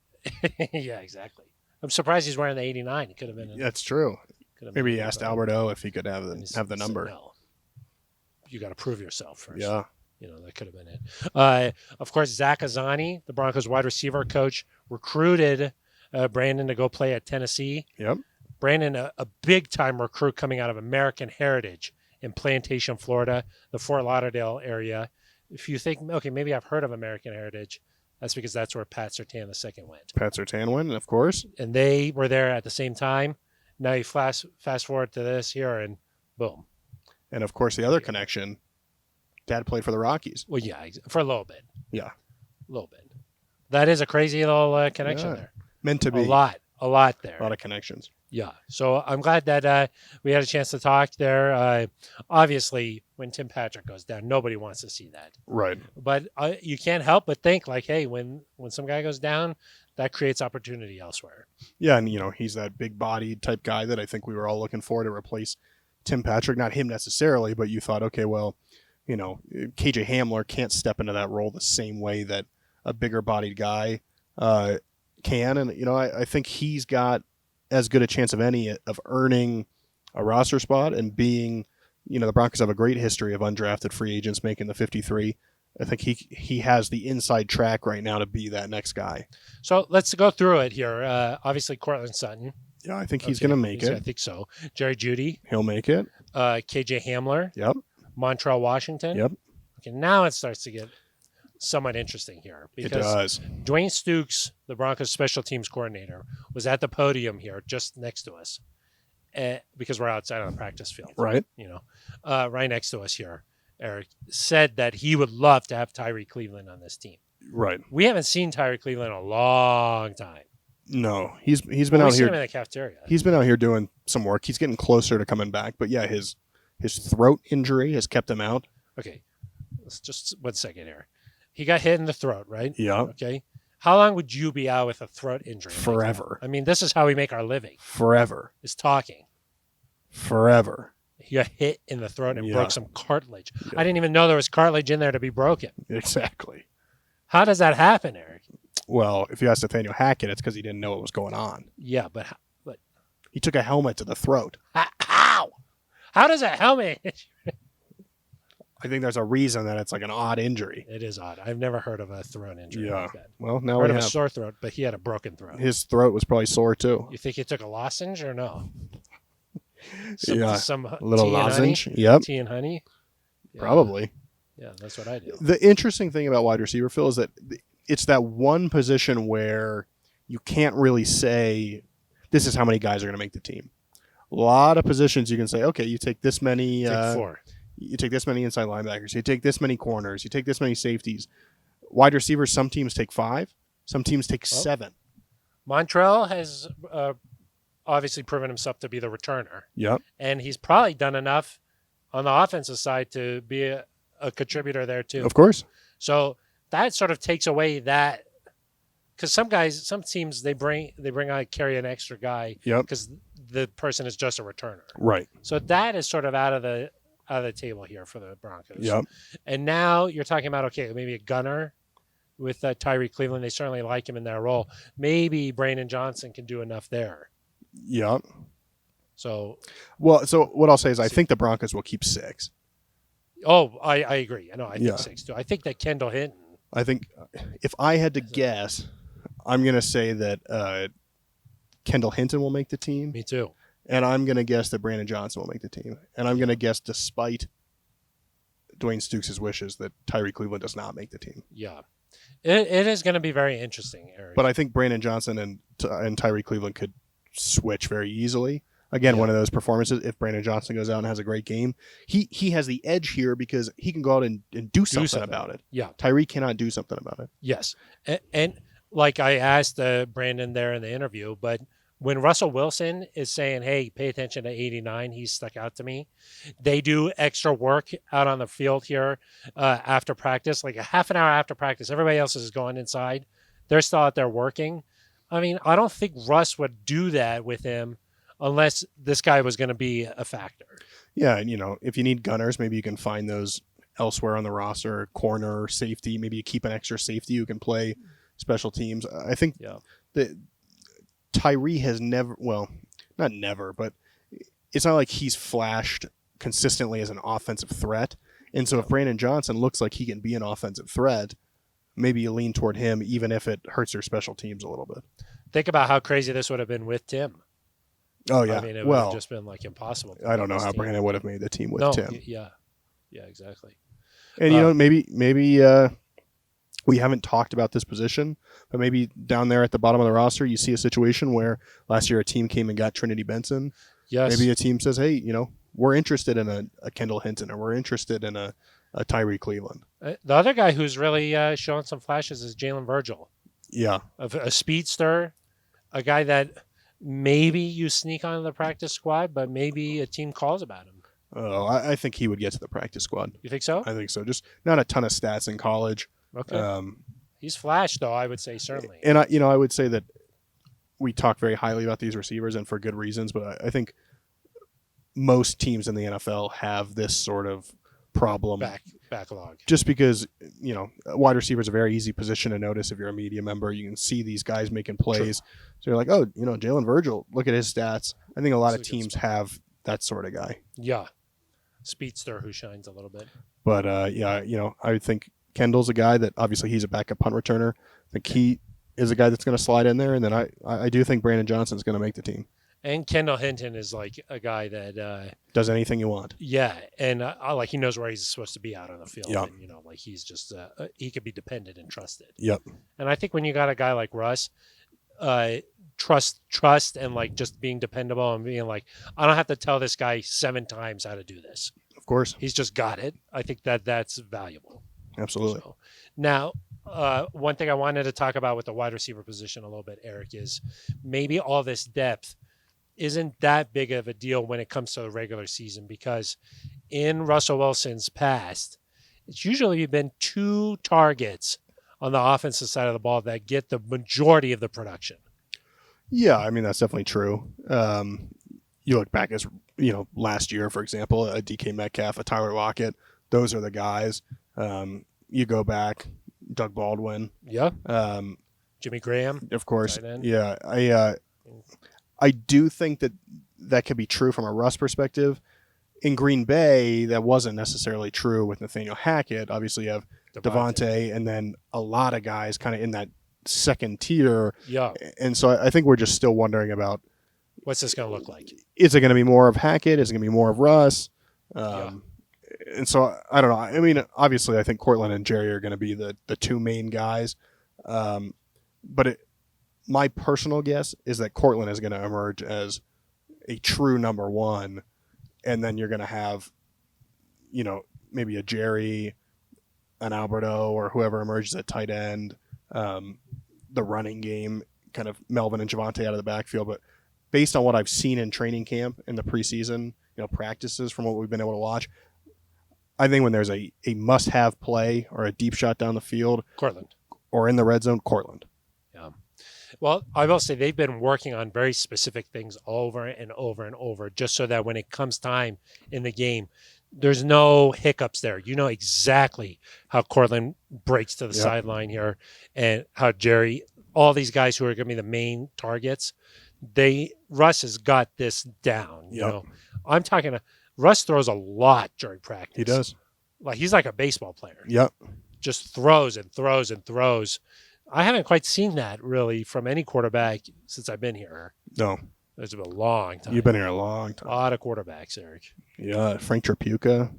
Yeah, exactly. I'm surprised he's wearing the 89. He could have been. That's true. Maybe he asked Alberto if he could have the number. No. You got to prove yourself first. Yeah. That could have been it. Of course, Zach Azani, the Broncos wide receiver coach, recruited Brandon to go play at Tennessee. Yep. Brandon, a big-time recruit coming out of American Heritage in Plantation, Florida, the Fort Lauderdale area. If you think, okay, maybe I've heard of American Heritage, that's because that's where Pat Surtain II went. Pat Surtain went, of course. And they were there at the same time. Now you fast forward to this here, and boom. And, of course, the other connection, Dad played for the Rockies. Well, yeah, for a little bit. Yeah. A little bit. That is a crazy little connection there. Meant to be. A lot there. A lot of connections. Yeah. So I'm glad that we had a chance to talk there. Obviously, when Tim Patrick goes down, nobody wants to see that. Right. But you can't help but think like, hey, when some guy goes down, that creates opportunity elsewhere. Yeah, and, he's that big-bodied type guy that I think we were all looking for to replace Tim Patrick. Not him necessarily, but you thought, okay, well, KJ Hamler can't step into that role the same way that a bigger-bodied guy can. And, I think he's got as good a chance of any of earning a roster spot and being, the Broncos have a great history of undrafted free agents making the 53. I think he has the inside track right now to be that next guy. So let's go through it here. Obviously, Cortland Sutton. Yeah, I think he's going to make it. I think so. Jerry Jeudy. He'll make it. KJ Hamler. Yep. Montrell Washington. Yep. Okay, now it starts to get somewhat interesting here It because does. Dwayne Stukes, the Broncos special teams coordinator, was at the podium here just next to us because we're outside on the practice field. Right. Right next to us here. Eric said that he would love to have Tyree Cleveland on this team. Right. We haven't seen Tyree Cleveland in a long time. No, he's been We've out seen here. him in the cafeteria. He's been out here doing some work. He's getting closer to coming back. But yeah, his throat injury has kept him out. Okay, let's just 1 second here. He got hit in the throat, right? Yeah. Okay. How long would you be out with a throat injury? like that? Forever. I mean, this is how we make our living, Forever. is talking. Forever. He got hit in the throat and Yeah. broke some cartilage. Yeah. I didn't even know there was cartilage in there to be broken. Exactly. How does that happen, Eric? Well, if you ask Nathaniel Hackett, it's because he didn't know what was going on. Yeah, but He took a helmet to the throat. how? How does a helmet? I think there's a reason that it's like an odd injury. It is odd. I've never heard of a throat injury like that. Well, now Heard we of a have. sore throat, but he had a broken throat. His throat was probably sore too. You think he took a lozenge or no? Yeah, Some a little tea and lozenge. honey? Yep, Tea and honey? Yeah. probably. Yeah, that's what I do. The interesting thing about wide receiver, Phil, is that it's that one position where you can't really say this is how many guys are going to make the team. A lot of positions you can say, okay, you take this many. Take 4. You take this many inside linebackers. You take this many corners. You take this many safeties. Wide receivers, some teams take 5. Some teams take 7. Montrell has obviously proven himself to be the returner, Yep. and he's probably done enough on the offensive side to be a contributor there too. Of course. So that sort of takes away that, because some teams they bring out carry an extra guy Yep. because the person is just a returner. Right. So that is sort of out of the table here for the Broncos. Yep. And now you're talking about, okay, maybe a gunner with Tyree Cleveland. They certainly like him in that role. Maybe Brandon Johnson can do enough there. Yep. So, Well, so what I'll say is I think the Broncos will keep 6. I agree. I know. I think Yeah. 6 too. I think that Kendall Hinton. I think if I had to guess, I'm going to say that Kendall Hinton will make the team. Me too. And I'm going to guess that Brandon Johnson will make the team. And I'm going to guess, despite Dwayne Stukes' wishes, that Tyree Cleveland does not make the team. Yeah. It is going to be very interesting, Eric. But I think Brandon Johnson and Tyree Cleveland could switch very easily. Again, Yeah. one of those performances, if Brandon Johnson goes out and has a great game, he has the edge here because he can go out and do something about it. Yeah. Tyree cannot do something about it. Yes. And like I asked Brandon there in the interview, but when Russell Wilson is saying, hey, pay attention to 89, he's stuck out to me. They do extra work out on the field here after practice, like a half an hour after practice. Everybody else is going inside. They're still out there working. I mean, I don't think Russ would do that with him unless this guy was going to be a factor. Yeah, and if you need gunners, maybe you can find those elsewhere on the roster, corner, safety. Maybe you keep an extra safety who can play special teams. I think that Tyree has never, well, not never, but it's not like he's flashed consistently as an offensive threat. And so if Brandon Johnson looks like he can be an offensive threat, maybe you lean toward him, even if it hurts your special teams a little bit. Think about how crazy this would have been with Tim. Oh, yeah. I mean, it would have just been like impossible. I don't know how Brandon would have made the team with Tim. Yeah, exactly. And, maybe we haven't talked about this position, but maybe down there at the bottom of the roster, you see a situation where last year a team came and got Trinity Benson. Yes. Maybe a team says, hey, we're interested in a Kendall Hinton, or we're interested in a Tyree Cleveland. The other guy who's really showing some flashes is Jalen Virgil. Yeah. A speedster, a guy that maybe you sneak onto the practice squad, but maybe a team calls about him. Oh, I think he would get to the practice squad. You think so? I think so. Just not a ton of stats in college. Okay. He's flashed, though, I would say, certainly. And I would say that we talk very highly about these receivers, and for good reasons, but I think most teams in the NFL have this sort of problem. Backlog. Just because, a wide receiver is a very easy position to notice if you're a media member. You can see these guys making plays. True. So you're like, oh, Jalen Virgil, look at his stats. I think a lot of teams have that sort of guy. Yeah. Speedster who shines a little bit. But, I think Kendall's a guy that obviously he's a backup punt returner. I think he is a guy that's going to slide in there. And then I do think Brandon Johnson's going to make the team. And Kendall Hinton is like a guy that, Does anything you want. yeah, and like he knows where he's supposed to be out on the field. Yeah. And, like he's just he could be depended and trusted. Yep. And I think when you got a guy like Russ, trust, and like just being dependable and being like, I don't have to tell this guy 7 times how to do this. Of course. He's just got it. I think that's valuable. Absolutely. So, now, one thing I wanted to talk about with the wide receiver position a little bit, Eric, is maybe all this depth isn't that big of a deal when it comes to the regular season, because in Russell Wilson's past, it's usually been 2 targets on the offensive side of the ball that get the majority of the production. Yeah, I mean, that's definitely true. You look back as, last year, for example, a DK Metcalf, a Tyler Lockett, those are the guys. You go back, Doug Baldwin. Yeah. Jimmy Graham. Of course. Tight end. Yeah. I do think that could be true from a Russ perspective. In Green Bay, that wasn't necessarily true with Nathaniel Hackett. Obviously, you have Devontae, and then a lot of guys kind of in that second tier. Yeah. And so I think we're just still wondering about, what's this going to look like? Is it going to be more of Hackett? Is it going to be more of Russ? Yeah. And so I don't know. I mean, obviously, I think Cortland and Jerry are going to be the 2 main guys. But my personal guess is that Cortland is going to emerge as a true number 1, and then you're going to have, maybe a Jerry, an Alberto, or whoever emerges at tight end. The running game, kind of Melvin and Javonte out of the backfield. But based on what I've seen in training camp in the preseason, practices from what we've been able to watch, I think when there's a must-have play or a deep shot down the field, Cortland, or in the red zone, Cortland. Yeah. Well, I will say they've been working on very specific things over and over and over, just so that when it comes time in the game, there's no hiccups there. You know exactly how Cortland breaks to the sideline here, and how Jerry, all these guys who are going to be the main targets, Russ has got this down. You know, I'm talking. Russ throws a lot during practice. He does. Like he's like a baseball player. Yep. Just throws and throws and throws. I haven't quite seen that really from any quarterback since I've been here. No. It's been a long time. You've been here a long time. A lot of quarterbacks, Eric. Yeah, Frank Tripucka.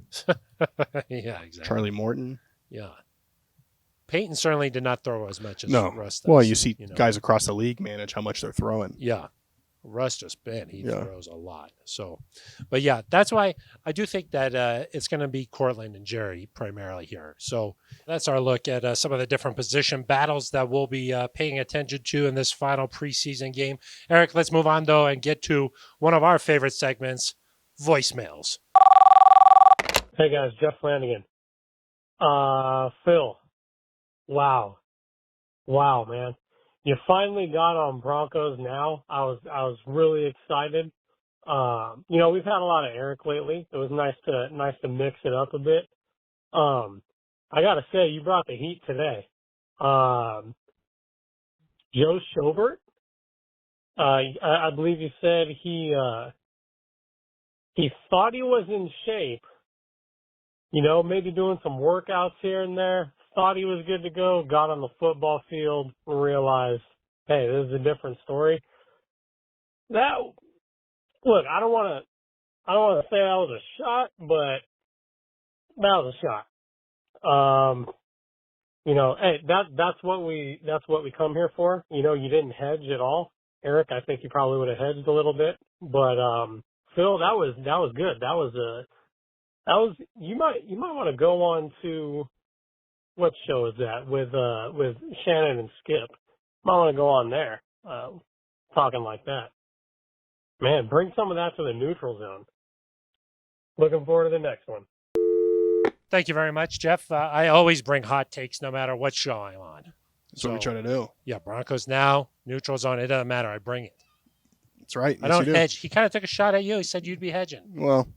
Yeah, exactly. Charlie Morton. Yeah. Peyton certainly did not throw as much as Russ does. Well, you see guys across the league manage how much they're throwing. Yeah. Russ just he throws a lot. So, but yeah, that's why I do think that it's going to be Cortland and Jerry primarily here. So that's our look at some of the different position battles that we'll be paying attention to in this final preseason game. Eric, let's move on though and get to one of our favorite segments, voicemails. Hey guys, Jeff Flanagan. Phil. Wow, man. You finally got on Broncos now. I was really excited. We've had a lot of Eric lately. It was nice to mix it up a bit. I gotta say, you brought the heat today. Joe Schobert, I believe you said he thought he was in shape. Maybe doing some workouts here and there. Thought he was good to go, got on the football field, realized, hey, this is a different story. Look, I don't want to say that was a shot, but that was a shot. Hey, that's what we come here for. You didn't hedge at all. Eric, I think you probably would have hedged a little bit, but Phil, that was good. You might want to go on to, what show is that with Shannon and Skip? Might want to go on there, talking like that. Man, bring some of that to the neutral zone. Looking forward to the next one. Thank you very much, Jeff. I always bring hot takes no matter what show I'm on. That's what we try to do. Yeah, Broncos now, neutral zone. It doesn't matter. I bring it. That's right. I don't hedge. He kind of took a shot at you. He said you'd be hedging. Well,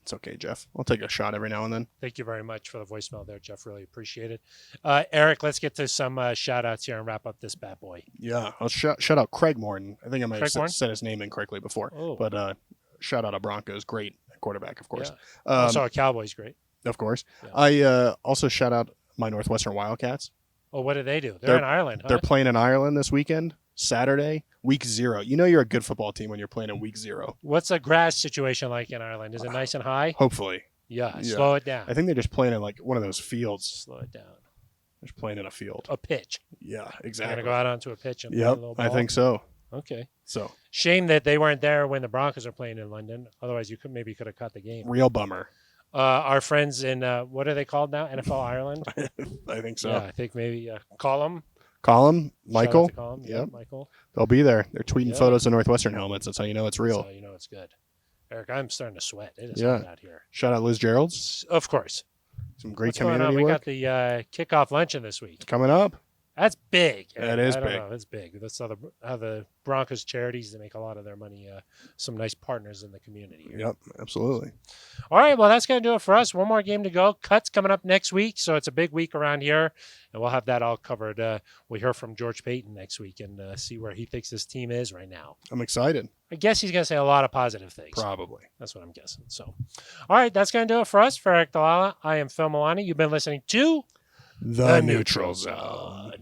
it's okay, Jeff. I'll take a shot every now and then. Thank you very much for the voicemail there, Jeff. Really appreciate it. Eric, let's get to some shout-outs here and wrap up this bad boy. Yeah, I'll shout out Craig Morton. I think I might have said his name incorrectly before. Oh. But shout out to Broncos. Great quarterback, of course. Yeah. Also a Cowboys, great. Of course. Yeah. I also shout out my Northwestern Wildcats. Oh, what do they do? They're in Ireland, huh? They're playing in Ireland this weekend. Saturday, week 0. You know you're a good football team when you're playing in week 0. What's the grass situation like in Ireland? Is it nice and high? Hopefully. Yeah, Yeah. slow it down. I think they're just playing in like one of those fields. Slow it down. They're just playing in a field. A pitch. Yeah, They're exactly. going to go out onto a pitch and play a Yep, little ball. I think so. Okay. So, Shame that they weren't there when the Broncos are playing in London. Otherwise, you could have caught the game. real bummer. Our friends in, what are they called now? NFL Ireland? I think so. Yeah, I think maybe Colum. Colin, Michael, Colum. Yep. Michael. they'll be there. They're tweeting Yeah. photos of Northwestern helmets. That's how you know it's real. So you know it's good. Eric, I'm starting to sweat. It is Yeah. hot out here. Shout out Liz Gerald's. Of course. Some great What's going on? community We work. got the kickoff luncheon this week. Coming up. That's big. That is I don't big. know. It's big. That's how the Broncos charities, they make a lot of their money. Some nice partners in the community here. Yep, absolutely. All right, well, that's going to do it for us. One more game to go. Cuts coming up next week, so it's a big week around here, and we'll have that all covered. We'll hear from George Payton next week and see where he thinks this team is right now. I'm excited. I guess he's going to say a lot of positive things. Probably. That's what I'm guessing. So, all right, that's going to do it for us. For Eric Dalala, I am Phil Milani. You've been listening to The Neutral Zone.